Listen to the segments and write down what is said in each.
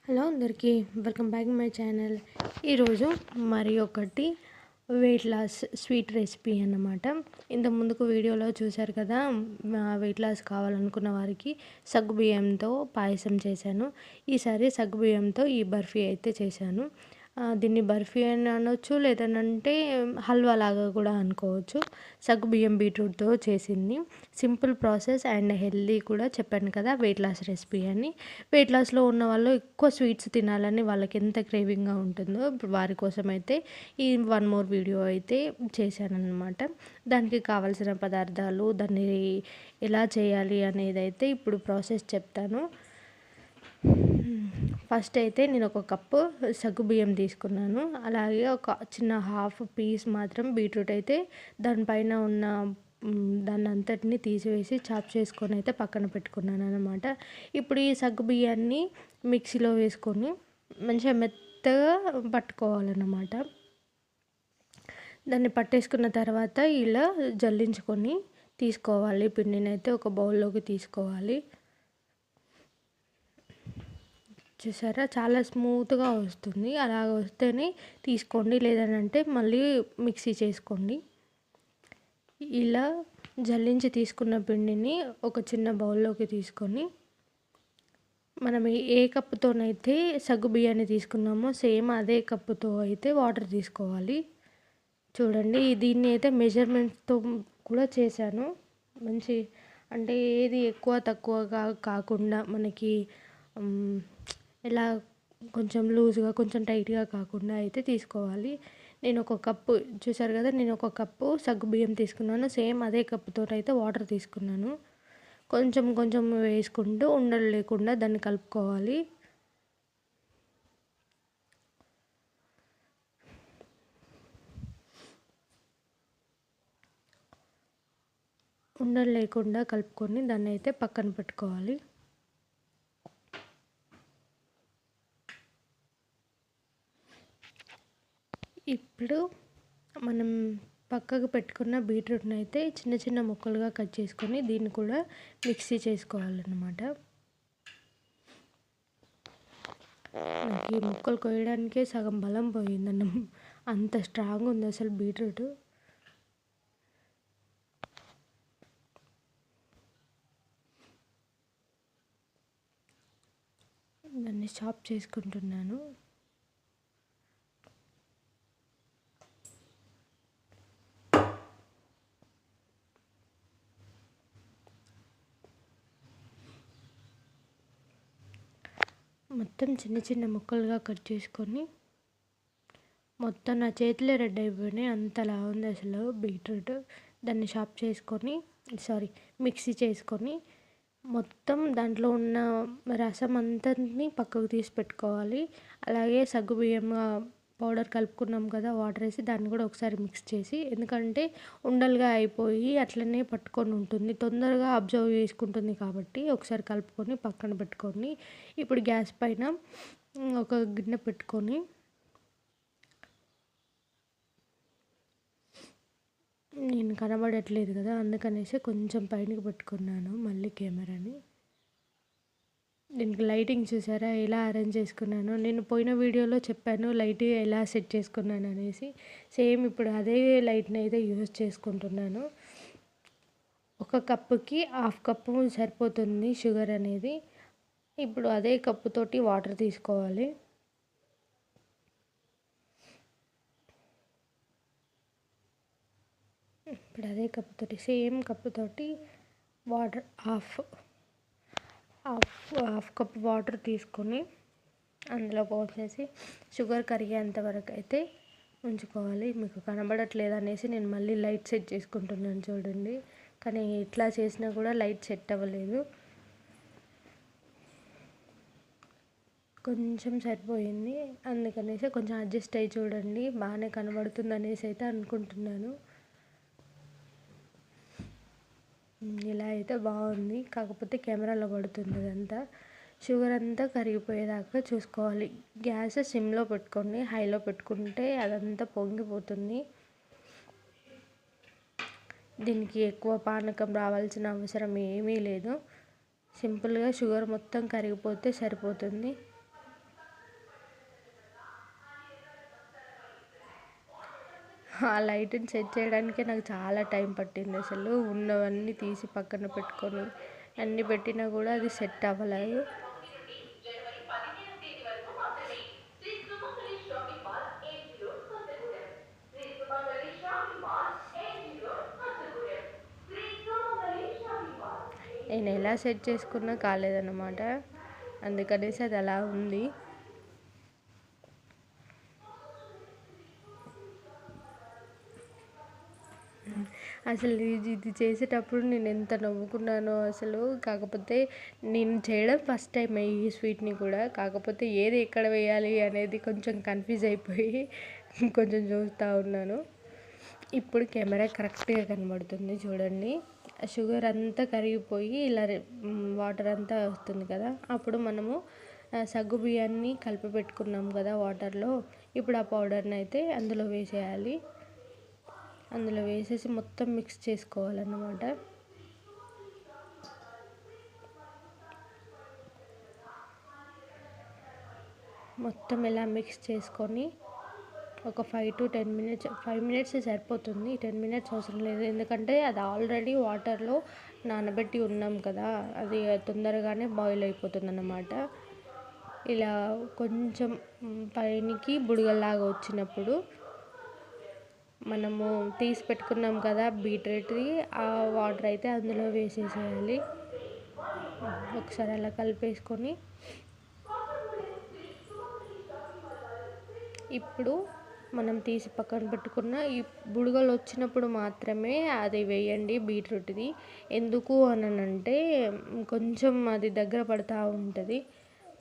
Hello అందరికీ welcome back my channel. ఈరోజు మరి ఒకటి వెయిట్ లాస్ స్వీట్ రెసిపీ అన్నమాట. ఇంత ముందుకు వీడియోలో చూశారు కదా, వెయిట్ లాస్ కావాలనుకున్న వారికి సగ్గుబియ్యంతో పాయసం చేశాను. ఈసారి సగ్గుబియ్యంతో ఈ బర్ఫీ అయితే చేశాను. దీన్ని బర్ఫీ అని అనొచ్చు, లేదనంటే హల్వా లాగా కూడా అనుకోవచ్చు. సగ్గుబియ్యం బీట్రూట్తో చేసింది. సింపుల్ ప్రాసెస్ అండ్ హెల్దీ కూడా. చెప్పాను కదా వెయిట్ లాస్ రెసిపీ అని. వెయిట్ లాస్లో ఉన్న వాళ్ళు ఎక్కువ స్వీట్స్ తినాలని వాళ్ళకి ఎంత క్రేవింగ్గా ఉంటుందో ఇప్పుడు వారి కోసం అయితే ఈ వన్ మోర్ వీడియో అయితే చేశానన్నమాట. దానికి కావాల్సిన పదార్థాలు, దాన్ని ఎలా చేయాలి అనేది అయితే ఇప్పుడు ప్రాసెస్ చెప్తాను. ఫస్ట్ అయితే నేను ఒక కప్పు సగ్గుబియ్యం తీసుకున్నాను. అలాగే ఒక చిన్న హాఫ్ పీస్ మాత్రం బీట్రూట్ అయితే దానిపైన ఉన్న దాన్ని అంతటిని తీసివేసి చాప్ చేసుకొని అయితే పక్కన పెట్టుకున్నాను అనమాట. ఇప్పుడు ఈ సగ్గుబియ్యాన్ని మిక్సీలో వేసుకొని మంచిగా మెత్తగా పట్టుకోవాలన్నమాట. దాన్ని పట్టేసుకున్న తర్వాత ఇలా జల్లించుకొని తీసుకోవాలి. పిండిని అయితే ఒక బౌల్లోకి తీసుకోవాలి. చూసారా, చాలా స్మూత్గా వస్తుంది. అలా వస్తేనే తీసుకోండి, లేదనంటే మళ్ళీ మిక్సీ చేసుకోండి. ఇలా జల్లించి తీసుకున్న పిండిని ఒక చిన్న బౌల్లోకి తీసుకొని మనం ఏ కప్పుతోనైతే సగ్గుబియ్యాన్ని తీసుకున్నామో సేమ్ అదే కప్పుతో అయితే వాటర్ తీసుకోవాలి. చూడండి, దీన్ని అయితే మెజర్మెంట్తో కూడా చేశాను. మంచి అంటే ఏది ఎక్కువ తక్కువగా కాకుండా మనకి ఇలా కొంచెం లూజ్గా కొంచెం టైట్గా కాకుండా అయితే తీసుకోవాలి. నేను ఒక కప్పు చూసారు కదా, నేను ఒక కప్పు సగ్గుబియ్యం తీసుకున్నాను. సేమ్ అదే కప్పుతో అయితే వాటర్ తీసుకున్నాను. కొంచెం కొంచెం వేసుకుంటూ ఉండలు లేకుండా దాన్ని కలుపుకోవాలి. ఉండలు లేకుండా కలుపుకొని దాన్ని అయితే పక్కన పెట్టుకోవాలి. ఇప్పుడు మనం పక్కకు పెట్టుకున్న బీట్రూట్ని అయితే చిన్న చిన్న ముక్కలుగా కట్ చేసుకొని దీన్ని కూడా మిక్సీ చేసుకోవాలన్నమాట. నాకు ఈ ముక్కలు కోయడానికే సగం బలం పోయిందన్న, అంత స్ట్రాంగ్ ఉంది అసలు బీట్రూట్. దాన్ని చాప్ చేసుకుంటున్నాను. మొత్తం చిన్న చిన్న ముక్కలుగా కట్ చేసుకొని మొత్తం నా చేతిలో రెడ్ అయిపోయినాయి. అంతలా ఉంది అసలు బీట్రూట్. దాన్ని మిక్సీ చేసుకొని మొత్తం దాంట్లో ఉన్న రసం అంతని పక్కకు తీసి పెట్టుకోవాలి. అలాగే సగ్గుబియ్యం పౌడర్ కలుపుకున్నాం కదా, వాటర్ వేసి దాన్ని కూడా ఒకసారి మిక్స్ చేసి, ఎందుకంటే ఉండలుగా అయిపోయి అట్లనే పట్టుకొని ఉంటుంది, తొందరగా అబ్జర్వ్ చేసుకుంటుంది కాబట్టి ఒకసారి కలుపుకొని పక్కన పెట్టుకొని ఇప్పుడు గ్యాస్ పైన ఒక గిన్నె పెట్టుకొని నేను కనబడట్లేదు కదా, అందుకనేసి కొంచెం పైనకి పెట్టుకున్నాను మళ్ళీ కెమెరాని. దీనికి లైటింగ్ చూసారా ఎలా అరేంజ్ చేసుకున్నాను. నేను పోయిన వీడియోలో చెప్పాను లైట్ ఎలా సెట్ చేసుకున్నాను అనేసి. సేమ్ ఇప్పుడు అదే లైట్ని అయితే యూజ్ చేసుకుంటున్నాను. ఒక కప్పుకి హాఫ్ కప్పు సరిపోతుంది షుగర్ అనేది. ఇప్పుడు అదే కప్పుతోటి వాటర్ తీసుకోవాలి. ఇప్పుడు అదే కప్పుతోటి సేమ్ కప్పుతోటి వాటర్ హాఫ్ కప్ వాటర్ తీసుకొని అందులో పోసేసి షుగర్ కరిగేంత వరకు అయితే ఉంచుకోవాలి. మీకు కనబడట్లేదు అనేసి నేను మళ్ళీ లైట్ సెట్ చేసుకుంటున్నాను చూడండి, కానీ ఇట్లా చేసినా కూడా లైట్ సెట్ అవ్వలేదు. కొంచెం సరిపోయింది, అందుకనేసి కొంచెం అడ్జస్ట్ అయ్యి చూడండి. బాగానే కనబడుతుంది అనేసి అయితే అనుకుంటున్నాను. ఇలా అయితే బాగుంది, కాకపోతే కెమెరాలో పడుతుంది అదంతా. షుగర్ అంతా కరిగిపోయేదాకా చూసుకోవాలి. గ్యాస్ సిమ్లో పెట్టుకోండి, హైలో పెట్టుకుంటే అదంతా పొంగిపోతుంది. దీనికి ఎక్కువ పానకం రావాల్సిన అవసరం ఏమీ లేదు. సింపుల్గా షుగర్ మొత్తం కరిగిపోతే సరిపోతుంది. ఆ లైట్ని సెట్ చేయడానికే నాకు చాలా టైం పట్టింది. అసలు ఉన్నవన్నీ తీసి పక్కన పెట్టుకొని అన్నీ పెట్టినా కూడా అది సెట్ అవ్వలేదు. నేను ఎలా సెట్ చేసుకున్నా కాలేదన్నమాట. అందుకనేసి అది అలా ఉంది. అసలు ఇది చేసేటప్పుడు నేను ఎంత నవ్వుకున్నానో అసలు. కాకపోతే నేను చేయడం ఫస్ట్ టైం ఈ స్వీట్ని కూడా. కాకపోతే ఏది ఎక్కడ వేయాలి అనేది కొంచెం కన్ఫ్యూజ్ అయిపోయి కొంచెం చూస్తూ ఉన్నాను. ఇప్పుడు కెమెరా కరెక్ట్గా కనబడుతుంది చూడండి. షుగర్ అంతా కరిగిపోయి ఇలా వాటర్ అంతా వస్తుంది కదా, అప్పుడు మనము సగ్గు బియ్యాన్ని కలిపి పెట్టుకున్నాం కదా వాటర్లో. ఇప్పుడు ఆ పౌడర్ని అయితే అందులో వేసేయాలి. అందులో వేసేసి మొత్తం మిక్స్ చేసుకోవాలన్నమాట. మొత్తం ఇలా మిక్స్ చేసుకొని ఒక 5 to 10 minutes, 5 minutes సరిపోతుంది. 10 minutes అవసరం లేదు, ఎందుకంటే అది ఆల్రెడీ వాటర్లో నానబెట్టి ఉన్నాం కదా, అది తొందరగానే బాయిల్ అయిపోతుంది అన్నమాట. ఇలా కొంచెం పైనకి బుడగల్లాగా వచ్చినప్పుడు మనము తీసి పెట్టుకున్నాం కదా బీట్రూట్ది, ఆ వాటర్ అయితే అందులో వేసేసేయాలి. ఒకసారి అలా కలిపేసుకొని ఇప్పుడు మనం తీసి పక్కన పెట్టుకున్న ఈ బుడగలు వచ్చినప్పుడు మాత్రమే అది వేయండి బీట్రూట్ది. ఎందుకు అనంటే కొంచెం అది దగ్గర పడుతూ ఉంటుంది,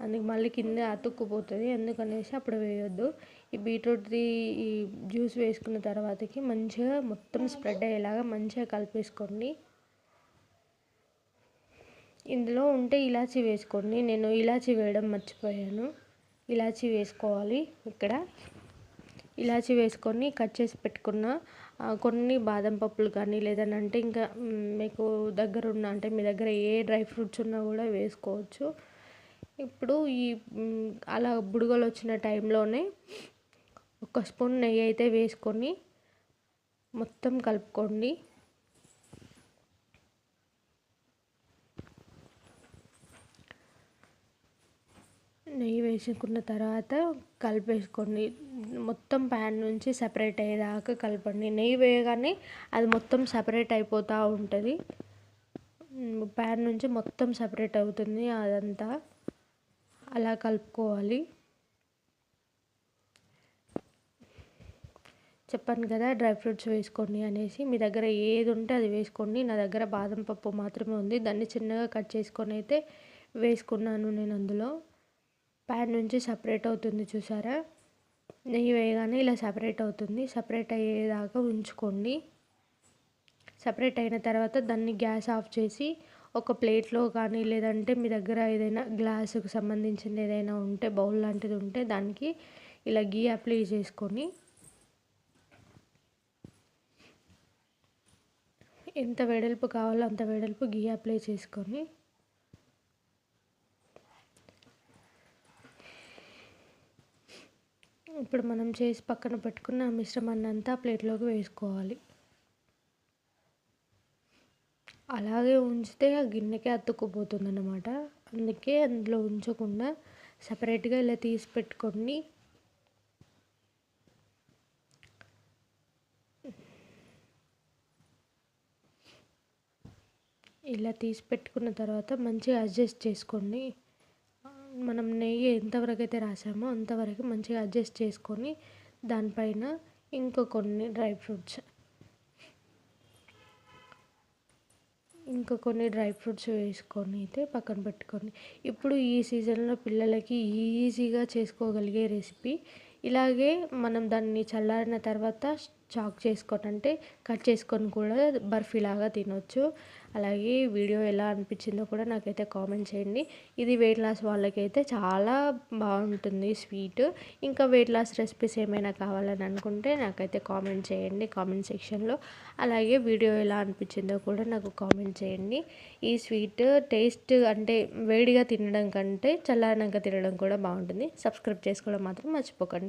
అందుకు మళ్ళీ కింద అతుక్కుపోతుంది. ఎందుకనేసి అప్పుడు వేయొద్దు. ఈ బీట్రూట్ది ఈ జ్యూస్ వేసుకున్న తర్వాతకి మంచిగా మొత్తం స్ప్రెడ్ అయ్యేలాగా మంచిగా కలిపేసుకోండి. ఇందులో ఉంటే ఇలాచీ వేసుకోండి. నేను ఇలాచీ వేయడం మర్చిపోయాను. ఇలాచీ వేసుకోవాలి. ఇక్కడ ఇలాచీ వేసుకొని కట్ చేసి పెట్టుకున్న కొన్ని బాదం పప్పులు కానీ లేదనంటే ఇంకా మీకు దగ్గరున్న అంటే మీ దగ్గర ఏ డ్రై ఫ్రూట్స్ ఉన్నా కూడా వేసుకోవచ్చు. ఇప్పుడు ఈ అలా బుడగలు వచ్చిన టైంలోనే 1 స్పూన్ నెయ్యి అయితే వేసుకొని మొత్తం కలుపుకోండి. నెయ్యి వేసుకున్న తర్వాత కలిపేసుకోండి. మొత్తం ప్యాన్ నుంచి సపరేట్ అయ్యేదాకా కలపండి. నెయ్యి వేయగానే అది మొత్తం సపరేట్ అయిపోతూ ఉంటుంది. ప్యాన్ నుంచి మొత్తం సపరేట్ అవుతుంది అదంతా. అలా కలుపుకోవాలి. చెప్పాను కదా డ్రై ఫ్రూట్స్ వేసుకోండి అనేసి. మీ దగ్గర ఏది ఉంటే అది వేసుకోండి. నా దగ్గర బాదం పప్పు మాత్రమే ఉంది, దాన్ని చిన్నగా కట్ చేసుకొని అయితే వేసుకున్నాను నేను అందులో. ప్యాన్ నుంచి సపరేట్ అవుతుంది చూసారా, నెయ్యి వేయగానే ఇలా సపరేట్ అవుతుంది. సపరేట్ అయ్యేదాకా ఉంచుకోండి. సపరేట్ అయిన తర్వాత దాన్ని గ్యాస్ ఆఫ్ చేసి ఒక ప్లేట్లో కానీ లేదంటే మీ దగ్గర ఏదైనా గ్లాసుకు సంబంధించిన ఏదైనా ఉంటే బౌల్ లాంటిది ఉంటే దానికి ఇలా గీ అప్లై చేసుకొని ఎంత వెడల్పు కావాలో అంత వెడల్పు గీ అప్లై చేసుకొని ఇప్పుడు మనం చేసి పక్కన పెట్టుకున్న మిశ్రమాన్ని అంతా ప్లేట్లోకి వేసుకోవాలి. అలాగే ఉంచితే ఆ గిన్నెకే అతుక్కుపోతుంది అన్నమాట. అందుకే అందులో ఉంచకుండా సపరేట్గా ఇలా తీసి పెట్టుకోండి. ఇలా తీసి పెట్టుకున్న తర్వాత మంచిగా అడ్జస్ట్ చేసుకోండి. మనం నెయ్యి ఎంతవరకు అయితే రాసామో అంతవరకు మంచిగా అడ్జస్ట్ చేసుకొని దానిపైన ఇంకో కొన్ని డ్రై ఫ్రూట్స్ వేసుకొని అయితే పక్కన పెట్టుకోండి. ఇప్పుడు ఈ సీజన్లో పిల్లలకి ఈజీగా చేసుకోగలిగే రెసిపీ. ఇలాగే మనం దాన్ని చల్లారిన తర్వాత చాక్ చేసుకొని అంటే కట్ చేసుకొని కూడా బర్ఫీలాగా తినొచ్చు. అలాగే వీడియో ఎలా అనిపించిందో కూడా నాకైతే కామెంట్ చేయండి. ఇది వెయిట్ లాస్ వాళ్ళకైతే చాలా బాగుంటుంది స్వీట్. ఇంకా వెయిట్ లాస్ రెసిపీస్ ఏమైనా కావాలని అనుకుంటే నాకైతే కామెంట్ చేయండి కామెంట్ సెక్షన్లో. అలాగే వీడియో ఎలా అనిపించిందో కూడా నాకు కామెంట్ చేయండి. ఈ స్వీట్ టేస్ట్ అంటే వేడిగా తినడం కంటే చల్లారినాక తినడం కూడా బాగుంటుంది. సబ్స్క్రైబ్ చేసుకోవడం మాత్రం మర్చిపోకండి.